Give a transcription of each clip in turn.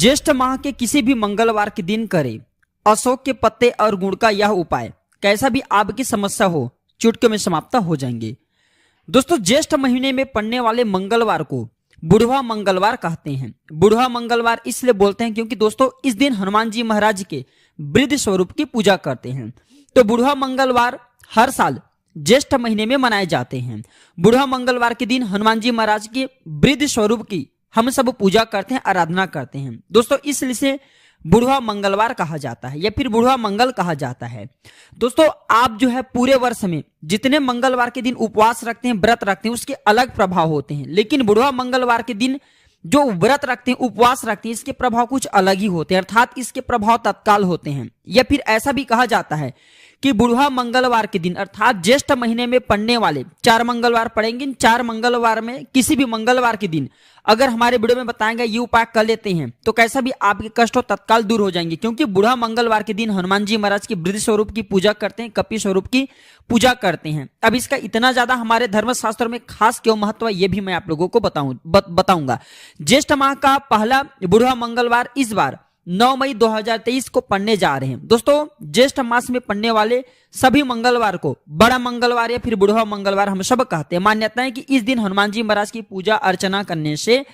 ज्येष्ठ माह के किसी भी मंगलवार के दिन करें अशोक के पत्ते और गुड़ का यह उपाय। कैसा भी आपकी समस्या हो चुटकियों में समाप्त हो जाएंगे। दोस्तों, ज्येष्ठ महीने में पड़ने वाले मंगलवार को बुढ़वा मंगलवार कहते हैं। बुढ़वा मंगलवार इसलिए बोलते हैं क्योंकि दोस्तों इस दिन हनुमान जी महाराज के वृद्ध स्वरूप की पूजा करते हैं। तो बुढ़वा मंगलवार हर साल ज्येष्ठ महीने में मनाए जाते हैं। बुढ़वा मंगलवार के दिन हनुमान जी महाराज के वृद्ध स्वरूप की हम सब पूजा करते हैं, आराधना करते हैं। दोस्तों, इसलिए से बुढ़वा मंगलवार कहा जाता है या फिर बुढ़वा मंगल कहा जाता है। दोस्तों, आप जो है पूरे वर्ष में जितने मंगलवार के दिन उपवास रखते हैं, व्रत रखते हैं, उसके अलग प्रभाव होते हैं। लेकिन बुढ़वा मंगलवार के दिन जो व्रत रखते हैं, उपवास रखते हैं, इसके प्रभाव कुछ अलग ही होते हैं, अर्थात इसके प्रभाव तत्काल होते हैं। या फिर ऐसा भी कहा जाता है कि बुढ़वा मंगलवार के दिन अर्थात ज्येष्ठ महीने में पड़ने वाले 4 मंगलवार पड़ेंगे। 4 मंगलवार में किसी भी मंगलवार के दिन अगर हमारे वीडियो में बताएंगे ये उपाय कर लेते हैं तो कैसा भी आपके कष्ट हो तत्काल दूर हो जाएंगे। क्योंकि बुढ़ा मंगलवार के दिन हनुमान जी महाराज के वृद्ध स्वरूप की पूजा करते हैं, कपि स्वरूप की पूजा करते हैं। अब इसका इतना ज्यादा हमारे धर्मशास्त्रों में खास क्यों महत्व है ये भी मैं आप लोगों को बताऊंगा। ज्येष्ठ माह का पहला बुढ़वा मंगलवार इस बार 9 मई 2023 को पढ़ने जा रहे हैं। दोस्तों, ज्येष्ठ मास में पढ़ने वाले सभी मंगलवार को बड़ा मंगलवार या फिर बुढ़वा मंगलवार हम सब कहते हैं। मान्यता है कि इस दिन हनुमान जी महाराज की पूजा अर्चना करने से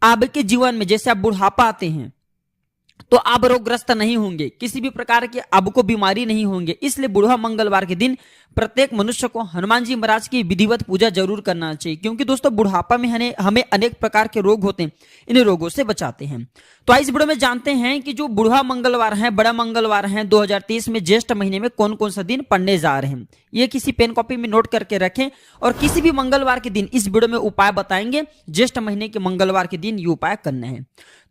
आपके जीवन में जैसे आप बुढ़ापा आते हैं तो आप रोगग्रस्त नहीं होंगे, किसी भी प्रकार के आपको बीमारी नहीं होंगे। इसलिए बुढ़वा मंगलवार के दिन प्रत्येक मनुष्य को हनुमान जी महाराज की विधिवत पूजा जरूर करना चाहिए। क्योंकि दोस्तों बुढ़ापा में हमें अनेक प्रकार के रोग होते हैं, इन रोगों से बचाते हैं। तो इस वीडियो में जानते हैं कि जो बुढ़वा मंगलवार है, बड़ा मंगलवार है 2023 में ज्येष्ठ महीने में कौन कौन सा दिन पढ़ने जा रहे हैं। ये किसी पेन कॉपी में नोट करके रखें और किसी भी मंगलवार के दिन इस वीडियो में उपाय बताएंगे। ज्येष्ठ महीने के मंगलवार के दिन ये उपाय करने हैं।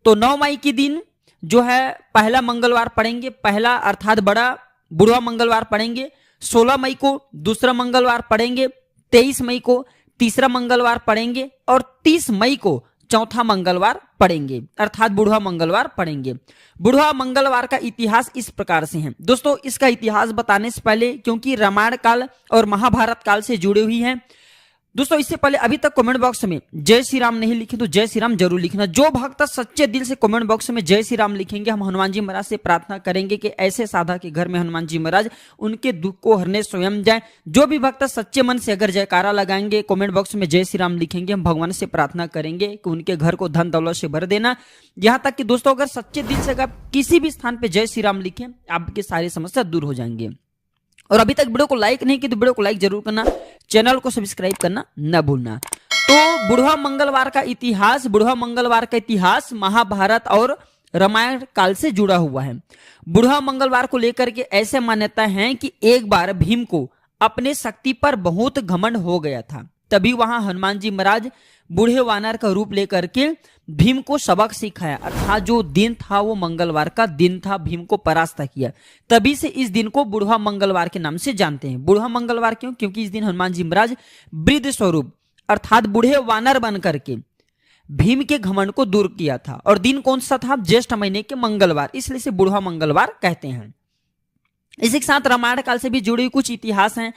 तो 9 मई के दिन जो है पहला मंगलवार पढ़ेंगे, पहला अर्थात बड़ा बुढ़वा मंगलवार पढ़ेंगे। 16 मई को दूसरा मंगलवार पढ़ेंगे, 23 मई को तीसरा मंगलवार पढ़ेंगे और 30 मई को चौथा मंगलवार पढ़ेंगे, अर्थात बुढ़वा मंगलवार पढ़ेंगे। बुढ़वा मंगलवार का इतिहास इस प्रकार से है। दोस्तों, इसका इतिहास बताने से पहले क्योंकि रामायण काल और महाभारत काल से जुड़ी हुई है, दोस्तों इससे पहले अभी तक कमेंट बॉक्स में जय श्री राम नहीं लिखे तो जय श्री राम जरूर लिखना। जो भक्त सच्चे दिल से कमेंट बॉक्स में जय श्री राम लिखेंगे, हम हनुमान जी महाराज से प्रार्थना करेंगे कि ऐसे साधक के घर में हनुमान जी महाराज उनके दुख को हरने स्वयं जाए। जो भी भक्त सच्चे मन से अगर जयकारा लगाएंगे, कमेंट बॉक्स में जय श्री राम लिखेंगे, हम भगवान से प्रार्थना करेंगे कि उनके घर को धन दौलत से भर देना। यहाँ तक कि दोस्तों अगर सच्चे दिल से अगर किसी भी स्थान पर जय श्री राम लिखें, आपकी सारी समस्या दूर हो जाएंगे। और अभी तक वीडियो को लाइक नहीं किया तो वीडियो को लाइक जरूर करना, चैनल को सब्सक्राइब करना न भूलना। तो बुढ़वा मंगलवार का इतिहास, बुढ़वा मंगलवार का इतिहास महाभारत और रामायण काल से जुड़ा हुआ है। बुढ़वा मंगलवार को लेकर के ऐसे मान्यता है कि एक बार भीम को अपने शक्ति पर बहुत घमंड हो गया था। तभी वहां हनुमान जी महाराज बूढ़े वानर का रूप लेकर के भीम को सबक सिखाया, अर्थात जो दिन था वो मंगलवार का दिन था, भीम को परास्त किया। तभी से इस दिन को बुढ़वा मंगलवार के नाम से जानते हैं। बुढ़वा मंगलवार क्यों? क्योंकि इस दिन हनुमान जी महाराज वृद्ध स्वरूप अर्थात बूढ़े वानर बन करके भीम के घमंड को दूर किया था। और दिन कौन सा था? ज्येष्ठ महीने के मंगलवार, इसलिए से बुढ़वा मंगलवार कहते हैं। इसी के साथ रामायण काल से भी जुड़ी कुछ इतिहास हैं।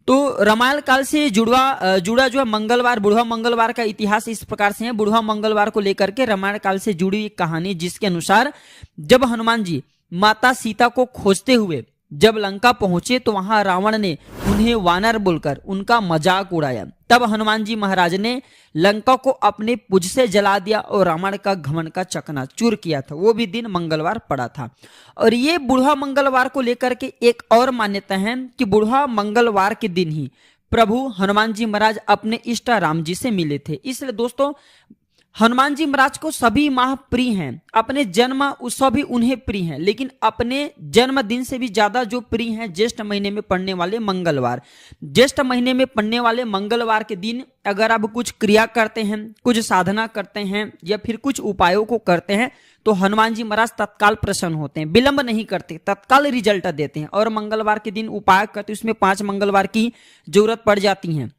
तो रामायण काल से जुड़ा जो है मंगलवार, बुढ़वा मंगलवार का इतिहास इस प्रकार से है। बुढ़वा मंगलवार को लेकर के रामायण काल से जुड़ी एक कहानी, जिसके अनुसार जब हनुमान जी माता सीता को खोजते हुए जब लंका पहुंचे तो वहां रावण ने उन्हें वानर बोलकर उनका मजाक उड़ाया। तब हनुमान जी महाराज ने लंका को अपने पुंज से जला दिया और रावण का घमंड का चकनाचूर किया था। वो भी दिन मंगलवार पड़ा था। और ये बुढ़वा मंगलवार को लेकर के एक और मान्यता है कि बुढ़वा मंगलवार के दिन ही प्रभु हनुमान जी महाराज अपने इष्ट राम जी से मिले थे। इसलिए दोस्तों हनुमान जी महाराज को सभी माह प्रिय हैं, अपने जन्म उत्सव भी उन्हें प्रिय हैं, लेकिन अपने जन्मदिन से भी ज्यादा जो प्रिय हैं ज्येष्ठ महीने में पड़ने वाले मंगलवार। ज्येष्ठ महीने में पड़ने वाले मंगलवार के दिन अगर आप कुछ क्रिया करते हैं, कुछ साधना करते हैं या फिर कुछ उपायों को करते हैं तो हनुमान जी महाराज तत्काल प्रसन्न होते हैं, विलंब नहीं करते, तत्काल रिजल्ट देते हैं। और मंगलवार के दिन उपाय करते उसमें 5 मंगलवार की जरूरत पड़ जाती है।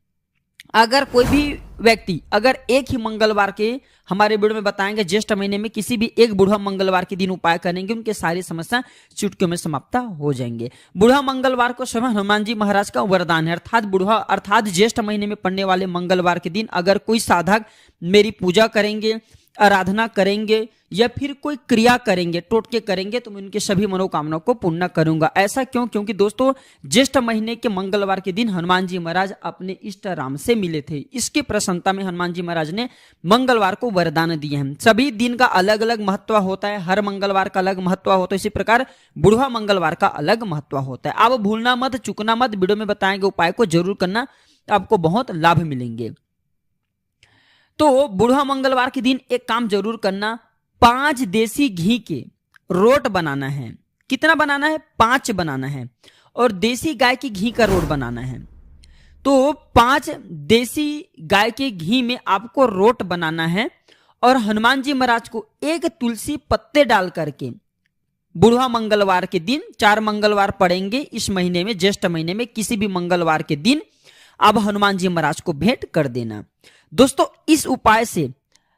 अगर कोई भी व्यक्ति अगर एक ही मंगलवार के हमारे वीडियो में बताएंगे ज्येष्ठ महीने में किसी भी एक बुढ़वा मंगलवार के दिन उपाय करेंगे, उनके सारी समस्या चुटकियों में समाप्त हो जाएंगे। बुढ़वा मंगलवार को समय हनुमान जी महाराज का वरदान है, अर्थात बुढ़वा अर्थात ज्येष्ठ महीने में पड़ने वाले मंगलवार के दिन अगर कोई साधक मेरी पूजा करेंगे, आराधना करेंगे या फिर कोई क्रिया करेंगे, टोटके करेंगे, तो मैं उनके सभी मनोकामनाओं को पूर्ण करूंगा। ऐसा क्यों? क्योंकि दोस्तों ज्येष्ठ महीने के मंगलवार के दिन हनुमान जी महाराज अपने इष्ट राम से मिले थे। इसकी प्रसन्नता में हनुमान जी महाराज ने मंगलवार को वरदान दिए हैं। सभी दिन का अलग अलग महत्व होता है, हर मंगलवार का अलग महत्व होता है, इसी प्रकार बुढ़वा मंगलवार का अलग महत्व होता है। आप भूलना मत, चूकना मत, वीडियो में बताएंगे उपाय को जरूर करना, आपको बहुत लाभ मिलेंगे। तो बुढ़वा मंगलवार के दिन एक काम जरूर करना, 5 देसी घी के रोट बनाना है। कितना बनाना है? 5 बनाना है। और देसी गाय की घी का रोट बनाना है। तो 5 देसी गाय के घी में आपको रोट बनाना है और हनुमान जी महाराज को एक तुलसी पत्ते डाल करके बुढ़वा मंगलवार के दिन, 4 मंगलवार पड़ेंगे इस महीने में, ज्येष्ठ महीने में, किसी भी मंगलवार के दिन आप हनुमान जी महाराज को भेंट कर देना। दोस्तों इस उपाय से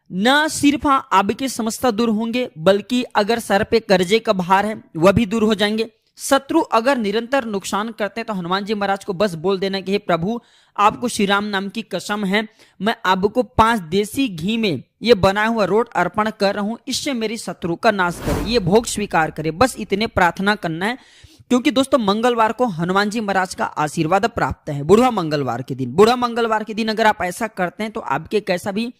न सिर्फ आपके समस्या दूर होंगे, बल्कि अगर सर पे कर्जे का भार है वह भी दूर हो जाएंगे। शत्रु अगर निरंतर नुकसान करते हैं तो हनुमान जी महाराज को बस बोल देना कि हे प्रभु, आपको श्री राम नाम की कसम है, मैं आपको 5 देसी घी में ये बनाया हुआ रोट अर्पण कर रहा हूं, इससे मेरी शत्रु का नाश करे, ये भोग स्वीकार करे। बस इतने प्रार्थना करना है, क्योंकि दोस्तों मंगलवार को हनुमान जी महाराज का आशीर्वाद प्राप्त है। बुढ़वा मंगलवार के दिन, बुढ़वा मंगलवार के दिन अगर आप ऐसा करते हैं तो आपके कैसा भी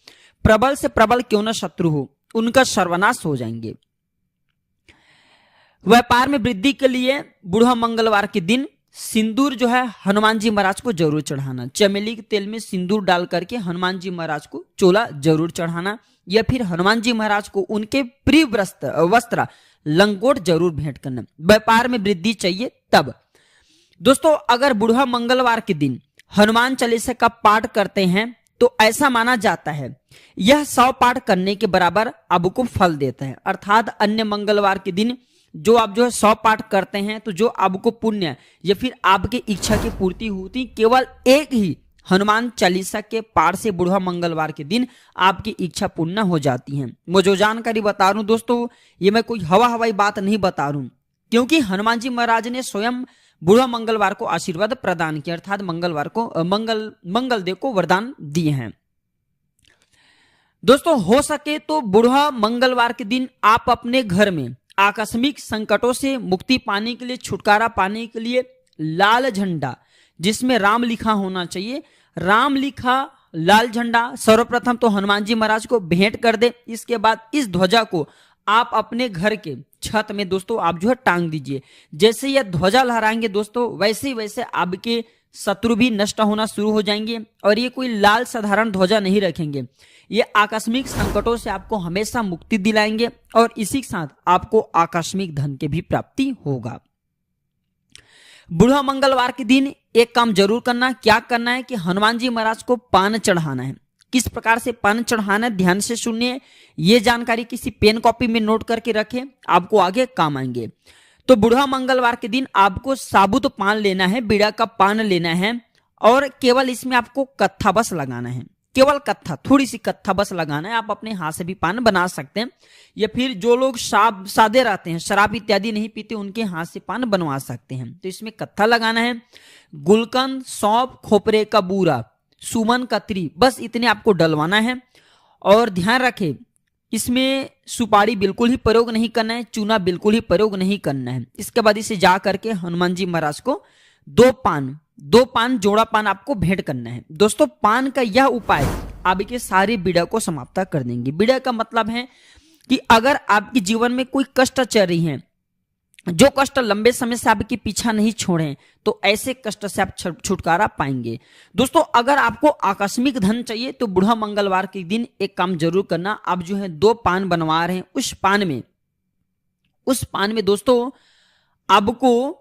प्रबल से प्रबल क्यों ना शत्रु हो, उनका सर्वनाश हो जाएंगे। व्यापार में वृद्धि के लिए बुढ़वा मंगलवार के दिन सिंदूर जो है हनुमान जी महाराज को जरूर चढ़ाना। चमेली के तेल में सिंदूर डाल करके हनुमान जी महाराज को चोला जरूर चढ़ाना, या फिर हनुमान जी महाराज को उनके प्रिय वस्त्र लंगोट जरूर भेंट करना। व्यापार में वृद्धि चाहिए तब। दोस्तों अगर बुढ़वा मंगलवार के दिन हनुमान चालीसा का पाठ करते हैं तो ऐसा माना जाता है यह 100 पाठ करने के बराबर आपको फल देता है। अर्थात अन्य मंगलवार के दिन जो आप जो है 100 पाठ करते हैं तो जो आपको पुण्य या फिर आपकी इच्छा की पूर्ति होती, केवल एक ही हनुमान चालीसा के पाठ से बुढ़वा मंगलवार के दिन आपकी इच्छा पूर्ण हो जाती है। मैं जो जानकारी बता रहा हूं दोस्तों, ये मैं कोई हवाई बात नहीं बता रहा हूं, क्योंकि हनुमान जी महाराज ने स्वयं बुढ़वा मंगलवार को आशीर्वाद प्रदान किया, अर्थात मंगलवार को मंगलदेव को वरदान दिए हैं। दोस्तों हो सके तो बुढ़वा मंगलवार के दिन आप अपने घर में आकस्मिक संकटों से मुक्ति पाने के लिए, छुटकारा पाने के लिए लाल झंडा जिसमें राम लिखा होना चाहिए, राम लिखा लाल झंडा सर्वप्रथम तो हनुमान जी महाराज को भेंट कर दे। इसके बाद इस ध्वजा को आप अपने घर के छत में दोस्तों आप जो है टांग दीजिए। जैसे यह ध्वजा लहराएंगे दोस्तों, वैसे वैसे आपके शत्रु भी नष्ट होना शुरू हो जाएंगे। और ये कोई लाल साधारण ध्वजा नहीं रखेंगे, ये आकस्मिक संकटों से आपको हमेशा मुक्ति दिलाएंगे और इसी के साथ आपको आकस्मिक धन की भी प्राप्ति होगा। बुढ़वा मंगलवार के दिन एक काम जरूर करना, क्या करना है कि हनुमान जी महाराज को पान चढ़ाना है। किस प्रकार से पान चढ़ाना है ध्यान से सुनिए, ये जानकारी किसी पेन कॉपी में नोट करके रखें, आपको आगे काम आएंगे। तो बुढ़वा मंगलवार के दिन आपको साबुत पान लेना है, बीड़ा का पान लेना है और केवल इसमें आपको कत्था बस लगाना है, केवल कत्था, थोड़ी सी कत्था बस लगाना है। आप अपने हाथ से भी पान बना सकते हैं, या फिर जो लोग सादे रहते हैं, शराब इत्यादि नहीं पीते, उनके हाथ से पान बनवा सकते हैं। तो इसमें कत्था लगाना है, गुलकंद, सौंफ, खोपरे का बूरा, सुमन, कतरी, बस इतने आपको डलवाना है। और ध्यान रखें इसमें सुपारी बिल्कुल ही प्रयोग नहीं करना है, चूना बिल्कुल ही प्रयोग नहीं करना है। इसके बाद इसे जा करके हनुमान जी महाराज को 2 पान जोड़ा पान आपको भेंट करना है। दोस्तों पान का यह उपाय आपके सारे बीड़ा को समाप्त कर देंगे। बीड़ा का मतलब है कि अगर आपके जीवन में कोई कष्ट चल रही है, जो कष्ट लंबे समय से आपके पीछा नहीं छोड़े, तो ऐसे कष्ट से आप छुटकारा पाएंगे। दोस्तों अगर आपको आकस्मिक धन चाहिए तो बुढ़वा मंगलवार के दिन एक काम जरूर करना, आप जो है 2 पान बनवा रहे हैं, उस पान में दोस्तों आपको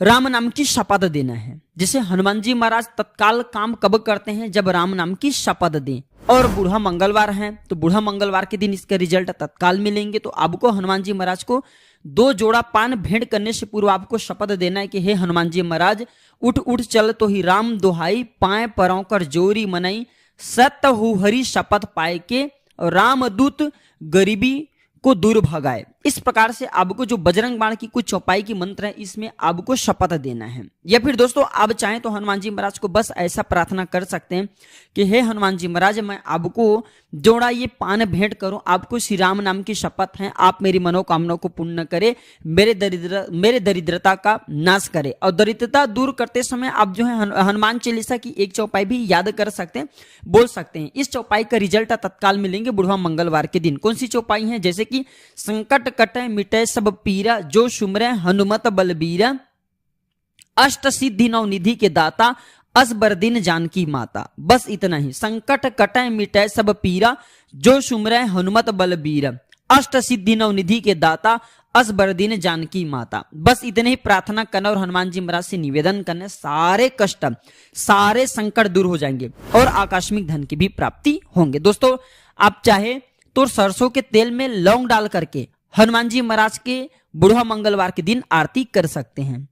राम नाम की शपथ देना है। जैसे हनुमान जी महाराज तत्काल काम कब करते हैं, जब राम नाम की शपथ दें, और बुढ़वा मंगलवार है तो बुढ़वा मंगलवार के दिन इसका रिजल्ट तत्काल मिलेंगे। तो आपको हनुमान जी महाराज को 2 जोड़ा पान भेंट करने से पूर्व आपको शपथ देना है कि हे हनुमान जी महाराज, उठ उठ चल तो ही राम दोहाई, पाए परौ कर जोरी मनई, सत्य हु हरि शपथ पाए के, राम दूत गरीबी को दूर भगाए। इस प्रकार से आपको जो बजरंग बाण की कुछ चौपाई की मंत्र है इसमें आपको शपथ देना है। या फिर दोस्तों आप चाहें तो हनुमान जी महाराज को बस ऐसा प्रार्थना कर सकते हैं कि हे हनुमान जी महाराज, मैं आपको जोड़ा ये पान भेंट करूं, आपको श्री राम नाम की शपथ है, आप मेरी मनोकामना को पूर्ण करे, मेरे दरिद्रता का नाश करे। और दरिद्रता दूर करते समय आप जो है हनुमान चालीसा की एक चौपाई भी याद कर सकते हैं, बोल सकते हैं। इस चौपाई का रिजल्ट तत्काल मिलेंगे बुढ़वा मंगलवार के दिन। कौन सी चौपाई है? जैसे कि संकट कटे मिटे सब पीरा, जो सुमरे हनुमत बलबीरा, अष्ट सिद्धि नौ निधि के दाता, असबर दिन जानकी माता। बस इतना ही। संकट कटे मिटे सब पीरा, जो सुमरे हनुमत बलबीरा, अष्ट सिद्धि नौ निधि के दाता, असबर दिन जानकी माता। बस इतने ही प्रार्थना करना और हनुमान जी महाराज से निवेदन करने, सारे कष्ट सारे संकट दूर हो जाएंगे और आकस्मिक धन की भी प्राप्ति होंगे। दोस्तों आप चाहे तो सरसों के तेल में लौंग डाल करके हनुमान जी महाराज के बुढ़वा मंगलवार के दिन आरती कर सकते हैं।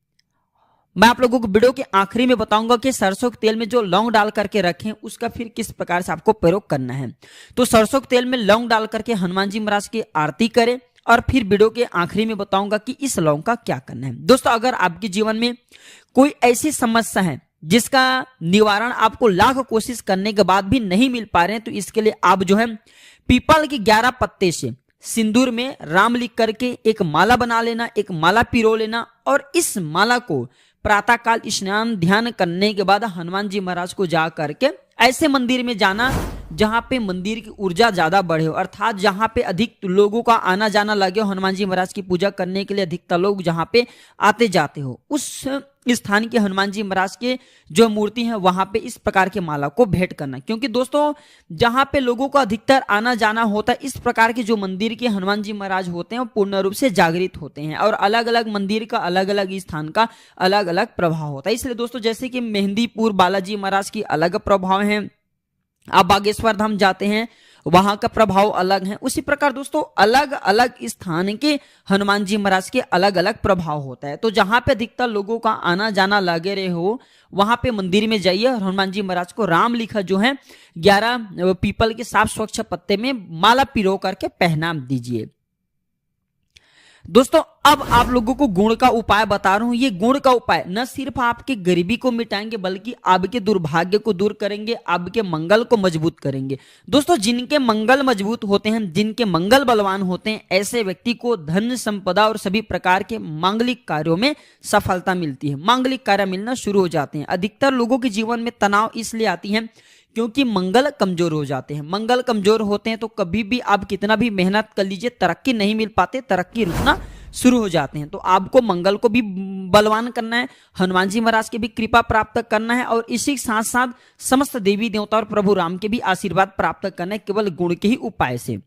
मैं आप लोगों को वीडियो के आखिरी में बताऊंगा कि सरसों के तेल में जो लौंग डाल करके रखें उसका फिर किस प्रकार से आपको प्रयोग करना है। तो सरसों के तेल में लौंग डाल करके हनुमान जी महाराज की आरती करें और फिर वीडियो के आखिरी में बताऊंगा कि इस लौंग का क्या करना है। दोस्तों अगर आपके जीवन में कोई ऐसी समस्या है जिसका निवारण आपको लाख कोशिश करने के बाद भी नहीं मिल पा रहे हैं, तो इसके लिए आप जो है पीपल के 11 पत्ते से सिंदूर में राम लिख करके एक माला बना लेना, एक माला पिरो लेना और इस माला को प्रातःकाल स्नान ध्यान करने के बाद हनुमान जी महाराज को जा करके ऐसे मंदिर में जाना जहां पे मंदिर की ऊर्जा ज्यादा बढ़े हो, अर्थात जहां पे अधिक लोगों का आना जाना लगे हो, हनुमान जी महाराज की पूजा करने के लिए अधिकतर लोग जहां पे आते जाते हो, उस स्थान के हनुमान जी महाराज के जो मूर्ति है वहां पे इस प्रकार के माला को भेंट करना। क्योंकि दोस्तों जहां पे लोगों का अधिकतर आना जाना होता है, इस प्रकार के जो मंदिर के हनुमान जी महाराज होते हैं वो पूर्ण रूप से जागृत होते हैं और अलग अलग मंदिर का अलग अलग स्थान का अलग अलग प्रभाव होता है। इसलिए दोस्तों जैसे कि मेहंदीपुर बालाजी महाराज की अलग प्रभाव है, आप बागेश्वर धाम जाते हैं वहां का प्रभाव अलग है, उसी प्रकार दोस्तों अलग अलग स्थान के हनुमान जी महाराज के अलग अलग प्रभाव होता है। तो जहां पे अधिकतर लोगों का आना जाना लगे रहे हो वहां पे मंदिर में जाइए और हनुमान जी महाराज को राम लिखा जो है 11 पीपल के साफ स्वच्छ पत्ते में माला पिरो करके पहना दीजिए। दोस्तों अब आप लोगों को गुण का उपाय बता रहा हूं। ये गुण का उपाय न सिर्फ आपकी गरीबी को मिटाएंगे बल्कि आपके दुर्भाग्य को दूर करेंगे, आपके मंगल को मजबूत करेंगे। दोस्तों जिनके मंगल मजबूत होते हैं, जिनके मंगल बलवान होते हैं, ऐसे व्यक्ति को धन संपदा और सभी प्रकार के मांगलिक कार्यों में सफलता मिलती है, मांगलिक कार्य मिलना शुरू हो जाते हैं। अधिकतर लोगों के जीवन में तनाव इसलिए आती है क्योंकि मंगल कमजोर हो जाते हैं। मंगल कमजोर होते हैं तो कभी भी आप कितना भी मेहनत कर लीजिए तरक्की नहीं मिल पाते, तरक्की रुकना शुरू हो जाते हैं। तो आपको मंगल को भी बलवान करना है, हनुमान जी महाराज की भी कृपा प्राप्त करना है और इसी साथ साथ समस्त देवी देवता और प्रभु राम के भी आशीर्वाद प्राप्त करना है केवल गुण के ही उपाय से।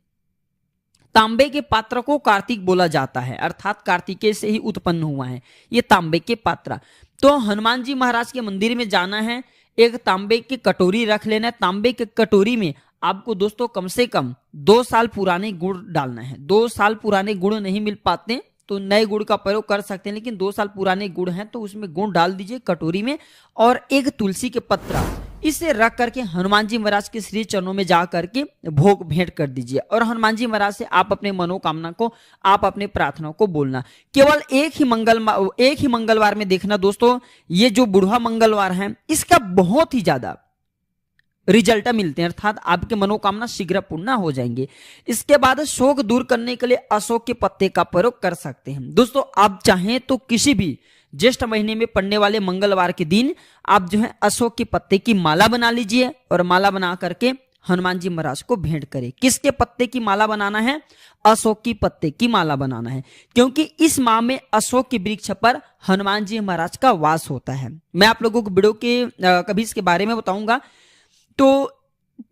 तांबे के पात्र को कार्तिक बोला जाता है, अर्थात कार्तिकेय से ही उत्पन्न हुआ है ये तांबे के पात्र। तो हनुमान जी महाराज के मंदिर में जाना है, एक तांबे की कटोरी रख लेना है। तांबे की कटोरी में आपको दोस्तों कम से कम 2 साल पुराने गुड़ डालना है। 2 साल पुराने गुड़ नहीं मिल पाते तो नए गुड़ का प्रयोग कर सकते हैं, लेकिन 2 साल पुराने गुड़ हैं तो उसमें गुड़ डाल दीजिए कटोरी में और एक तुलसी के पत्रा इसे रख करके हनुमान जी महाराज के श्री चरणों में जा करके भोग भेंट कर दीजिए और हनुमान जी महाराज से आप अपने मनोकामना को, आप अपने प्रार्थना को बोलना। केवल एक ही मंगलवार में देखना दोस्तों, ये जो बुढ़वा मंगलवार है इसका बहुत ही ज्यादा रिजल्ट मिलते हैं, अर्थात आपके मनोकामना शीघ्र पूर्ण हो जाएंगे। इसके बाद शोक दूर करने के लिए अशोक के पत्ते का प्रयोग कर सकते हैं। दोस्तों आप चाहें तो किसी भी ज्येष्ठ महीने में पड़ने वाले मंगलवार के दिन आप जो है अशोक के पत्ते की माला बना लीजिए और माला बना करके हनुमान जी महाराज को भेंट करें। किसके पत्ते की माला बनाना है? अशोक की पत्ते की माला बनाना है, क्योंकि इस माह में अशोक के वृक्ष पर हनुमान जी महाराज का वास होता है। मैं आप लोगों को वीडियो के कभी इसके बारे में बताऊंगा। तो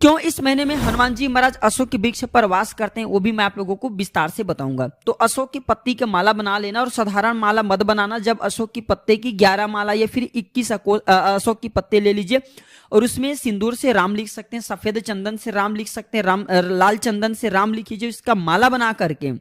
क्यों इस महीने में हनुमान जी महाराज अशोक के वृक्ष पर वास करते हैं वो भी मैं आप लोगों को विस्तार से बताऊंगा। तो अशोक की पत्ती की माला बना लेना और साधारण माला मत बनाना। जब अशोक की पत्ते की 11 माला या फिर 21 अशोक की पत्ते ले लीजिए और उसमें सिंदूर से राम लिख सकते हैं, सफेद चंदन से राम लिख सकते हैं, लाल चंदन से राम लिख लीजिए, इसका माला बना करके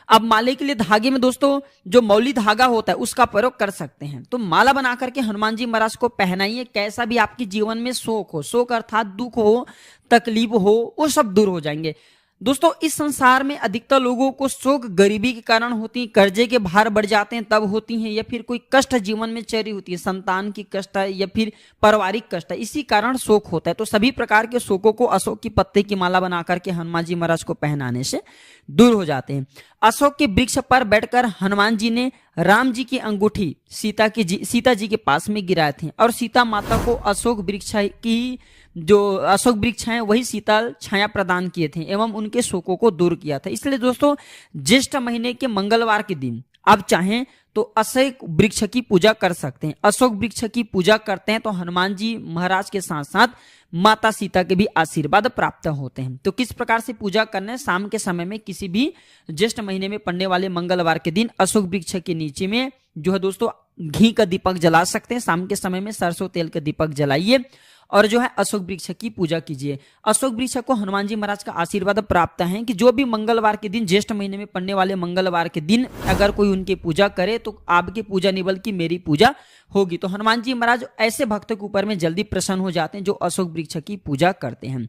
अब माले के लिए धागे में दोस्तों जो मौली धागा होता है उसका प्रयोग कर सकते हैं। तो माला बना करके हनुमान जी महाराज को पहनाइए। कैसा भी आपके जीवन में शोक हो, शोक अर्थात दुख हो, तकलीफ हो, वो सब दूर हो जाएंगे। दोस्तों इस संसार में अधिकतर लोगों को शोक गरीबी के कारण होती है, कर्जे के भार बढ़ जाते हैं तब होती हैं, या फिर कोई कष्ट जीवन में चरी होती है, संतान की कष्ट है या फिर पारिवारिक कष्ट है, इसी कारण शोक होता है। तो सभी प्रकार के शोकों को अशोक की पत्ते की माला बना करके हनुमान जी महाराज को पहनाने से दूर हो जाते हैं। अशोक के वृक्ष पर बैठकर हनुमान जी ने राम जी की अंगूठी सीता जी के पास में गिराए थे और सीता माता को अशोक वृक्ष की जो अशोक वृक्ष हैं वही शीतल छाया प्रदान किए थे एवं उनके शोकों को दूर किया था। इसलिए दोस्तों ज्येष्ठ महीने के मंगलवार के दिन आप चाहें तो अशोक वृक्ष की पूजा कर सकते हैं। अशोक वृक्ष की पूजा करते हैं तो हनुमान जी महाराज के साथ साथ माता सीता के भी आशीर्वाद प्राप्त होते हैं। तो किस प्रकार से पूजा करना है, शाम के समय में किसी भी ज्येष्ठ महीने में पड़ने वाले मंगलवार के दिन अशोक वृक्ष के नीचे में जो है दोस्तों घी का दीपक जला सकते हैं। शाम के समय में सरसों तेल का दीपक जलाइए और जो है अशोक वृक्ष की पूजा कीजिए। अशोक वृक्ष को हनुमान जी महाराज का आशीर्वाद प्राप्त है कि जो भी मंगलवार के दिन ज्येष्ठ महीने में पड़ने वाले मंगलवार के दिन अगर कोई उनकी पूजा करे तो आपकी पूजा नहीं बल्कि मेरी पूजा होगी। तो हनुमान जी महाराज ऐसे भक्तों के ऊपर में जल्दी प्रसन्न हो जाते हैं जो अशोक वृक्ष की पूजा करते हैं।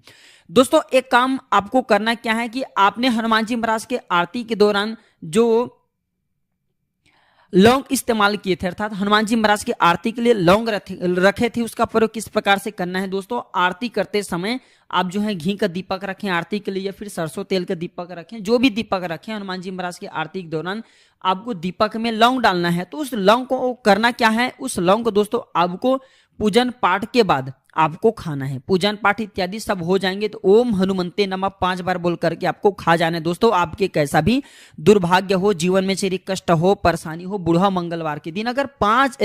दोस्तों एक काम आपको करना क्या है कि आपने हनुमान जी महाराज के आरती के दौरान जो लौंग इस्तेमाल किए थे, अर्थात हनुमान जी महाराज की आरती के लिए लौंग रखे थे, उसका प्रयोग किस प्रकार से करना है दोस्तों। आरती करते समय आप जो है घी का दीपक रखें आरती के लिए या फिर सरसों तेल का दीपक रखें, जो भी दीपक रखें हनुमान जी महाराज की आरती के दौरान आपको दीपक में लौंग डालना है। तो उस लौंग को करना क्या है, उस लौंग को दोस्तों आपको पूजन पाठ के बाद आपको खाना है। पूजन पाठ इत्यादि सब हो जाएंगे तो ओम हनुमंते नमः 5 बार बोल करके आपको खा जाना है। दोस्तों आपके कैसा भी दुर्भाग्य हो, जीवन में चेरी कष्ट हो, परेशानी हो, बुढ़ा मंगलवार के दिन अगर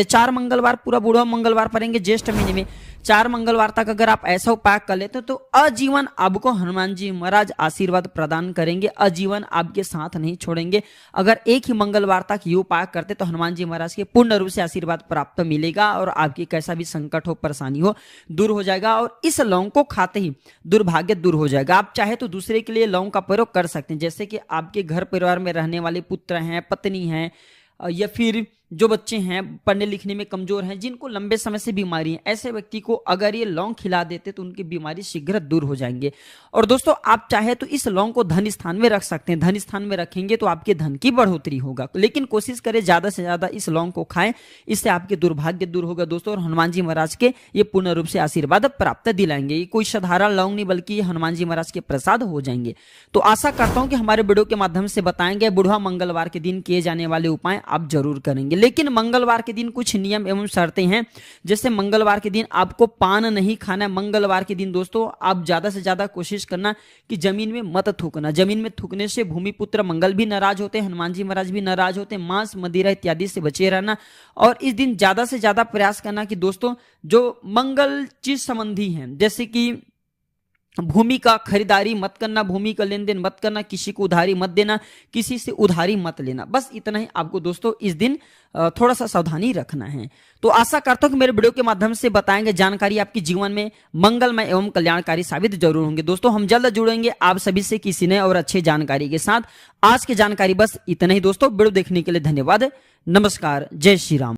4 मंगलवार पूरा बुढ़ा मंगलवार पड़ेंगे ज्येष्ठ महीने में 4 मंगलवार तक अगर आप ऐसा उपाय कर लेते तो आजीवन आपको हनुमान जी महाराज आशीर्वाद प्रदान करेंगे, आजीवन आपके साथ नहीं छोड़ेंगे। अगर एक ही मंगलवार तक ये उपाय करते तो हनुमान जी महाराज के पूर्ण रूप से आशीर्वाद प्राप्त मिलेगा और आपकी कैसा भी संकट हो, परेशानी हो दूर हो जाएगा और इस लौंग को खाते ही दुर्भाग्य दूर हो जाएगा। आप चाहे तो दूसरे के लिए लौंग का प्रयोग कर सकते हैं, जैसे कि आपके घर परिवार में रहने वाले पुत्र हैं, पत्नी हैं या फिर जो बच्चे हैं पढ़ने लिखने में कमजोर हैं, जिनको लंबे समय से बीमारी है, ऐसे व्यक्ति को अगर ये लौंग खिला देते तो उनकी बीमारी शीघ्र दूर हो जाएंगे। और दोस्तों आप चाहे तो इस लौंग को धन स्थान में रख सकते हैं, धन स्थान में रखेंगे तो आपके धन की बढ़ोतरी होगा, लेकिन कोशिश करें ज्यादा से ज्यादा इस लौंग को खाएं, इससे आपके दुर्भाग्य दूर होगा दोस्तों और हनुमान जी महाराज के ये पूर्ण रूप से आशीर्वाद प्राप्त दिलाएंगे। ये कोई साधारण लौंग नहीं बल्कि हनुमान जी महाराज के प्रसाद हो जाएंगे। तो आशा करता हूं कि हमारे वीडियो के माध्यम से बताएंगे बुढ़ा मंगलवार के दिन किए जाने वाले उपाय आप जरूर करेंगे, लेकिन मंगलवार के दिन कुछ नियम एवं शर्तें हैं। जैसे मंगलवार के दिन आपको पान नहीं खाना है। मंगलवार के दिन दोस्तों आप ज्यादा से ज्यादा कोशिश करना कि जमीन में मत थूकना, जमीन में थूकने से भूमिपुत्र मंगल भी नाराज होते हैं, हनुमान जी महाराज भी नाराज होते हैं। मांस मदिरा इत्यादि से बचे रहना और इस दिन ज्यादा से ज्यादा प्रयास करना कि दोस्तों जो मंगल चीज संबंधी है, जैसे कि भूमि का खरीदारी मत करना, भूमि का लेन देन मत करना, किसी को उधारी मत देना, किसी से उधारी मत लेना, बस इतना ही आपको दोस्तों इस दिन थोड़ा सा सावधानी रखना है। तो आशा करता हूं कि मेरे वीडियो के माध्यम से बताएंगे जानकारी आपके जीवन में मंगलमय एवं कल्याणकारी साबित जरूर होंगे। दोस्तों हम जल्द जुड़ेंगे आप सभी से किसी नए और अच्छे जानकारी के साथ। आज की जानकारी बस इतना ही दोस्तों। वीडियो देखने के लिए धन्यवाद। नमस्कार, जय श्री राम।